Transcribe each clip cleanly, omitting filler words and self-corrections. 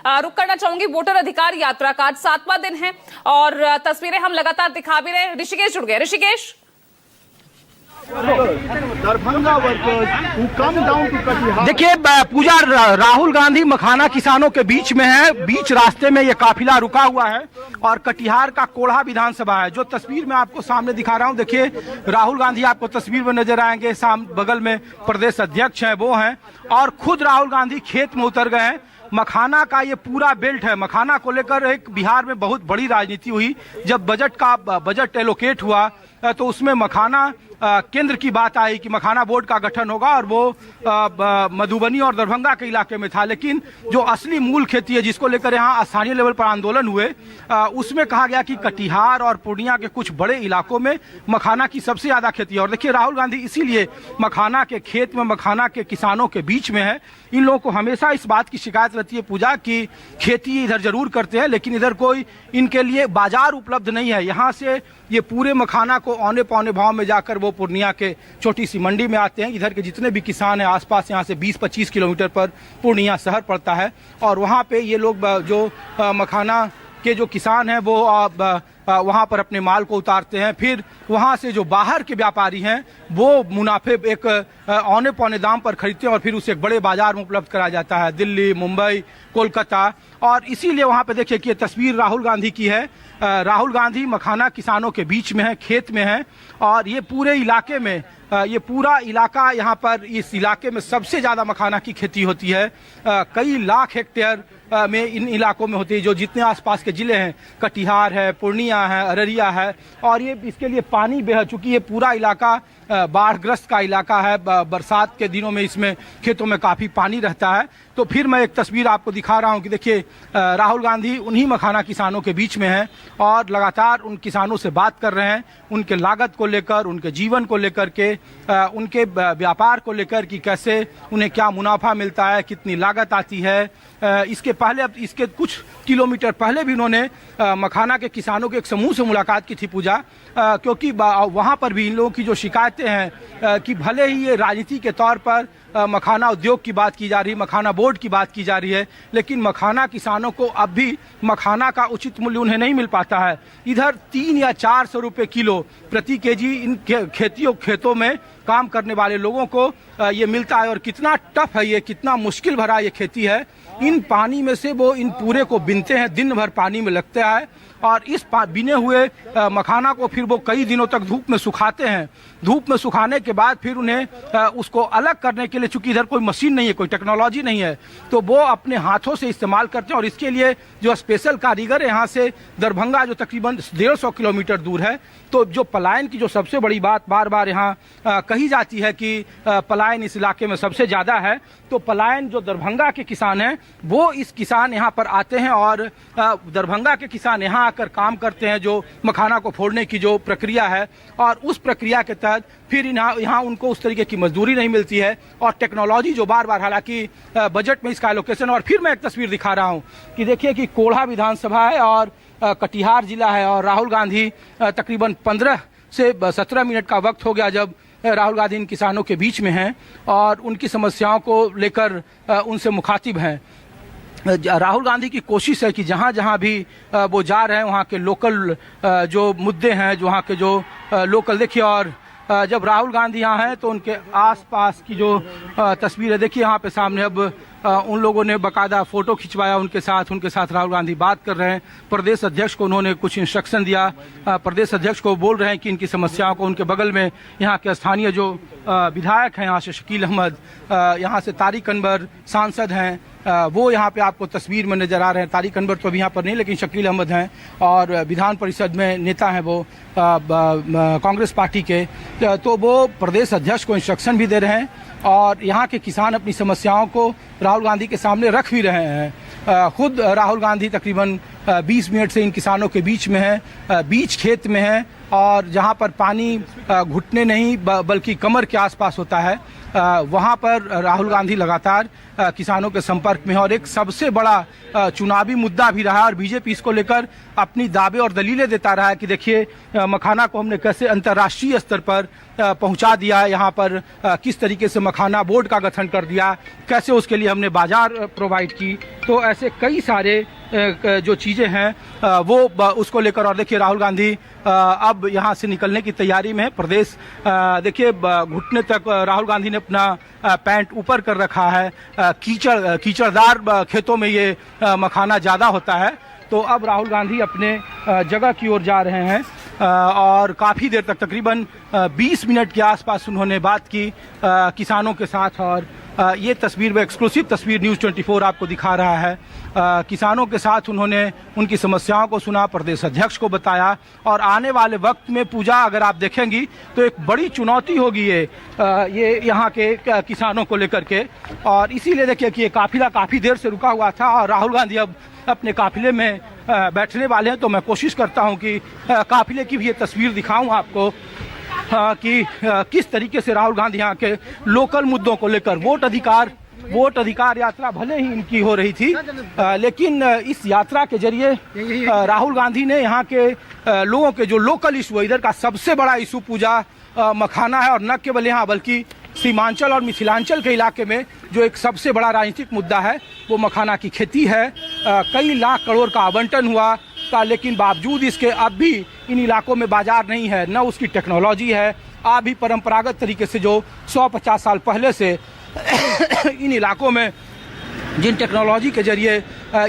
रुक करना चाहूंगी वोटर अधिकार यात्रा का। आज 7वां दिन है और तस्वीरें हम लगातार दिखा भी रहे हैं। ऋषिकेश जुड़ गए। ऋषिकेश, दरभंगा देखिए पूजा, राहुल गांधी मखाना किसानों के बीच में है। बीच रास्ते में ये काफिला रुका हुआ है और कटिहार का कोढ़ा विधानसभा है। जो तस्वीर मैं आपको सामने दिखा रहा हूं, देखिए राहुल गांधी आपको तस्वीर में नजर आएंगे। बगल में प्रदेश अध्यक्ष हैं, वो हैं, और खुद राहुल गांधी खेत में उतर गए हैं। मखाना का ये पूरा बेल्ट है। मखाना को लेकर एक बिहार में बहुत बड़ी राजनीति हुई। जब बजट एलोकेट हुआ तो उसमें मखाना केंद्र की बात आई कि मखाना बोर्ड का गठन होगा, और वो मधुबनी और दरभंगा के इलाके में था। लेकिन जो असली मूल खेती है, जिसको लेकर यहाँ स्थानीय लेवल पर आंदोलन हुए, उसमें कहा गया कि कटिहार और पूर्णिया के कुछ बड़े इलाकों में मखाना की सबसे ज्यादा खेती है। और देखिए राहुल गांधी इसीलिए मखाना के खेत में, मखाना के किसानों के बीच में है। इन लोगों को हमेशा इस बात की शिकायत रहती है पूजा की खेती इधर जरूर करते हैं, लेकिन इधर कोई इनके लिए बाजार उपलब्ध नहीं है। यहाँ से ये पूरे मखाना को औने पौने भाव में जाकर वो पूर्णिया के छोटी सी मंडी में आते हैं। इधर के जितने भी किसान हैं आसपास, यहाँ से 20-25 किलोमीटर पर पूर्णिया शहर पड़ता है, और वहाँ पे ये लोग जो मखाना के जो किसान हैं वो वहाँ पर अपने माल को उतारते हैं। फिर वहाँ से जो बाहर के व्यापारी हैं वो मुनाफे एक औने पौने दाम पर खरीदते हैं और फिर उसे एक बड़े बाजार में उपलब्ध कराया जाता है, दिल्ली, मुंबई, कोलकाता। और इसीलिए वहाँ पे देखिए कि ये तस्वीर राहुल गांधी की है। राहुल गांधी मखाना किसानों के बीच में है, खेत में है, और ये पूरे इलाके में, ये पूरा इलाका, यहाँ पर इस इलाके में सबसे ज़्यादा मखाना की खेती होती है। कई लाख हेक्टेयर में इन इलाकों में होती है। जो जितने आसपास के जिले हैं, कटिहार है, पूर्णिया है, अररिया है, और ये इसके लिए पानी बेहद, चूंकि ये पूरा इलाका बाढ़ग्रस्त का इलाका है। बरसात के दिनों में इसमें खेतों में काफ़ी पानी रहता है। तो फिर मैं एक तस्वीर आपको दिखा रहा हूं कि देखिए राहुल गांधी उन्हीं मखाना किसानों के बीच में हैं और लगातार उन किसानों से बात कर रहे हैं, उनके लागत को लेकर, उनके जीवन को लेकर के, उनके व्यापार को लेकर कि कैसे उन्हें क्या मुनाफा मिलता है, कितनी लागत आती है। इसके पहले, अब इसके कुछ किलोमीटर पहले भी उन्होंने मखाना के किसानों के एक समूह से मुलाकात की थी पूजा, क्योंकि वहाँ पर भी इन लोगों की जो शिकायतें हैं कि भले ही ये राजनीति के तौर पर मखाना उद्योग की बात की जा रही है, मखाना बोर्ड की बात की जा रही है, लेकिन मखाना किसानों को अब भी मखाना का उचित मूल्य उन्हें नहीं मिल पाता है। इधर 300 या 400 रुपये किलो प्रति केजी इन खेतों में काम करने वाले लोगों को ये मिलता है। और कितना टफ है ये, कितना मुश्किल भरा ये खेती है। इन पानी में से वो इन पूरे को बिनते हैं, दिन भर पानी में लगते हैं, और इस बिने हुए मखाना को फिर वो कई दिनों तक धूप में सुखाते हैं। धूप में सुखाने के बाद फिर उन्हें उसको अलग करने के लिए, चूंकि इधर कोई मशीन नहीं है, कोई टेक्नोलॉजी नहीं है, तो वो अपने हाथों से इस्तेमाल करते हैं। और इसके लिए जो स्पेशल कारीगर है, यहाँ से दरभंगा जो तकरीबन 150 किलोमीटर दूर है, तो जो पलायन की जो सबसे बड़ी बात बार बार यहाँ कही जाती है कि पलायन इस इलाके में सबसे ज़्यादा है, तो पलायन जो दरभंगा के किसान हैं वो इस किसान यहाँ पर आते हैं और दरभंगा के किसान यहाँ आकर काम करते हैं, जो मखाना को फोड़ने की जो प्रक्रिया है, और उस प्रक्रिया के तहत फिर यहाँ उनको उस तरीके की मजदूरी नहीं मिलती है। और टेक्नोलॉजी जो बार बार, हालांकि बजट में इसका एलोकेशन, और फिर मैं एक तस्वीर दिखा रहा हूँ कि देखिए कि कोढ़ा विधानसभा है और कटिहार जिला है, और राहुल गांधी तकरीबन 15 से 17 मिनट का वक्त हो गया जब राहुल गांधी इन किसानों के बीच में हैं और उनकी समस्याओं को लेकर उनसे मुखातिब हैं। राहुल गांधी की कोशिश है कि जहाँ जहाँ भी वो जा रहे हैं वहाँ के लोकल जो मुद्दे हैं, जो वहाँ के जो लोकल, देखिए, और जब राहुल गांधी यहाँ हैं तो उनके आसपास की जो तस्वीर है, देखिए यहाँ पे सामने अब उन लोगों ने बाकायदा फोटो खिंचवाया उनके साथ राहुल गांधी बात कर रहे हैं। प्रदेश अध्यक्ष को उन्होंने कुछ इंस्ट्रक्शन दिया। प्रदेश अध्यक्ष को बोल रहे हैं कि इनकी समस्याओं को, उनके बगल में यहाँ के स्थानीय जो विधायक हैं, यहाँ से शकील अहमद, यहाँ से तारिक अनवर सांसद हैं, वो यहाँ पे आपको तस्वीर में नजर आ रहे हैं। तारिक अनवर तो अभी यहाँ पर नहीं, लेकिन शकील अहमद हैं और विधान परिषद में नेता हैं वो कांग्रेस पार्टी के, तो वो प्रदेश अध्यक्ष को इंस्ट्रक्शन भी दे रहे हैं और यहाँ के किसान अपनी समस्याओं को राहुल गांधी के सामने रख भी रहे हैं। खुद राहुल गांधी तकरीबन 20 मिनट से इन किसानों के बीच में है, बीच खेत में है, और जहां पर पानी घुटने नहीं बल्कि कमर के आसपास होता है, वहां पर राहुल गांधी लगातार किसानों के संपर्क में है और एक सबसे बड़ा चुनावी मुद्दा भी रहा और बीजेपी इसको लेकर अपनी दावे और दलीलें देता रहा है कि देखिए मखाना को हमने कैसे अंतर्राष्ट्रीय स्तर पर पहुंचा दिया, यहाँ पर किस तरीके से मखाना बोर्ड का गठन कर दिया, कैसे उसके लिए हमने बाजार प्रोवाइड की। तो ऐसे कई सारे जो चीज़ें हैं वो उसको लेकर, और देखिए राहुल गांधी अब यहाँ से निकलने की तैयारी में है। प्रदेश देखिए घुटने तक राहुल गांधी ने अपना पैंट ऊपर कर रखा है। कीचड़दार खेतों में ये मखाना ज़्यादा होता है। तो अब राहुल गांधी अपने जगह की ओर जा रहे हैं और काफ़ी देर तक तकरीबन 20 मिनट के आसपास उन्होंने बात की किसानों के साथ। और ये तस्वीर में एक्सक्लूसिव तस्वीर न्यूज़ 24 आपको दिखा रहा है। किसानों के साथ उन्होंने उनकी समस्याओं को सुना, प्रदेश अध्यक्ष को बताया और आने वाले वक्त में पूजा अगर आप देखेंगी तो एक बड़ी चुनौती होगी ये यहाँ के किसानों को लेकर के। और इसीलिए देखिए कि ये काफिला काफ़ी देर से रुका हुआ था और राहुल गांधी अब अपने काफिले में बैठने वाले हैं। तो मैं कोशिश करता हूं कि काफिले की भी ये तस्वीर दिखाऊं आपको कि किस तरीके से राहुल गांधी यहाँ के लोकल मुद्दों को लेकर वोट अधिकार यात्रा भले ही इनकी हो रही थी, लेकिन इस यात्रा के जरिए राहुल गांधी ने यहाँ के लोगों के जो लोकल इशू है, इधर का सबसे बड़ा इशू पूजा मखाना है और न केवल यहाँ बल्कि सीमांचल और मिथिलांचल के इलाके में जो एक सबसे बड़ा राजनीतिक मुद्दा है वो मखाना की खेती है। कई लाख करोड़ का आवंटन हुआ था, लेकिन बावजूद इसके अब भी इन इलाकों में बाजार नहीं है, न उसकी टेक्नोलॉजी है। आप भी परंपरागत तरीके से जो 150 साल पहले से इन इलाकों में जिन टेक्नोलॉजी के जरिए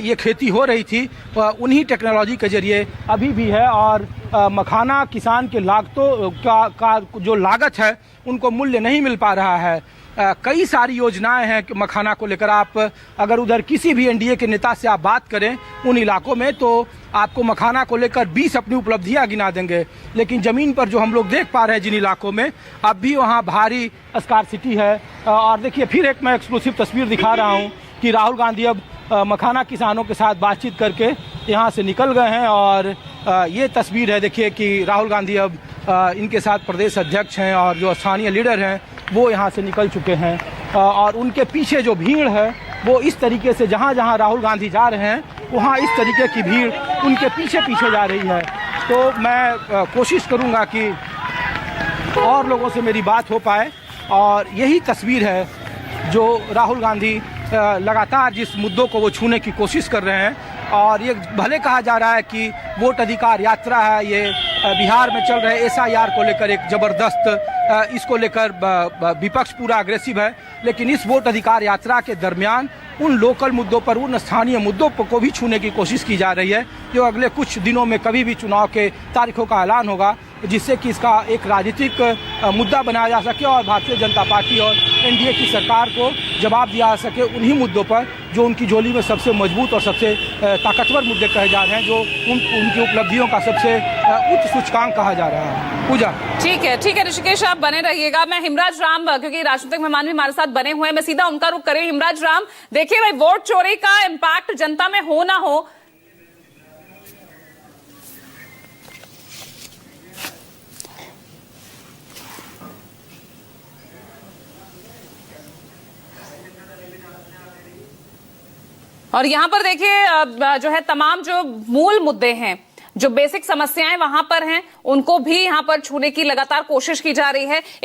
ये खेती हो रही थी उन्हीं टेक्नोलॉजी के जरिए अभी भी है। और मखाना किसान के लागतों का जो लागत है उनको मूल्य नहीं मिल पा रहा है। कई सारी योजनाएं हैं कि मखाना को लेकर आप अगर उधर किसी भी एनडीए के नेता से आप बात करें उन इलाकों में तो आपको मखाना को लेकर 20 अपनी उपलब्धियां गिना देंगे, लेकिन ज़मीन पर जो हम लोग देख पा रहे हैं जिन इलाकों में अब भी वहाँ भारी स्कार्सिटी है। और देखिए फिर एक मैं एक्सक्लूसिव तस्वीर दिखा रहा हूँ कि राहुल गांधी अब मखाना किसानों के साथ बातचीत करके यहाँ से निकल गए हैं। और ये तस्वीर है देखिए कि राहुल गांधी अब इनके साथ प्रदेश अध्यक्ष हैं और जो स्थानीय लीडर हैं वो यहाँ से निकल चुके हैं। और उनके पीछे जो भीड़ है वो इस तरीके से जहाँ जहाँ राहुल गांधी जा रहे हैं वहाँ इस तरीके की भीड़ उनके पीछे पीछे जा रही है। तो मैं कोशिश करूँगा कि और लोगों से मेरी बात हो पाए। और यही तस्वीर है जो राहुल गांधी लगातार जिस मुद्दों को वो छूने की कोशिश कर रहे हैं। और ये भले कहा जा रहा है कि वोट अधिकार यात्रा है, ये बिहार में चल रहे एसआईआर को लेकर एक ज़बरदस्त इसको लेकर विपक्ष पूरा अग्रेसिव है, लेकिन इस वोट अधिकार यात्रा के दरमियान उन लोकल मुद्दों पर, उन स्थानीय मुद्दों को भी छूने की कोशिश की जा रही है जो अगले कुछ दिनों में कभी भी चुनाव के तारीखों का ऐलान होगा, जिससे कि इसका एक राजनीतिक मुद्दा बनाया जा सके और भारतीय जनता पार्टी और एनडीए की सरकार को जवाब दिया जा सके उन्हीं मुद्दों पर जो उनकी झोली में सबसे मजबूत और सबसे ताकतवर मुद्दे कहे जा रहे हैं, जो उनकी उपलब्धियों का सबसे उच्च सूचकांक कहा जा रहा है। पूजा ठीक है ऋषिकेश, आप बने रहिएगा। मैं हिमराज राम, क्योंकि राजनीतिक मेहमान भी हमारे साथ बने हुए हैं, मैं सीधा उनका रुख करें। हिमराज राम, देखिए भाई, वोट चोरी का इम्पैक्ट जनता में हो ना हो, और यहां पर देखिए जो है तमाम जो मूल मुद्दे हैं, जो बेसिक समस्याएं वहां पर हैं, उनको भी यहां पर छूने की लगातार कोशिश की जा रही है।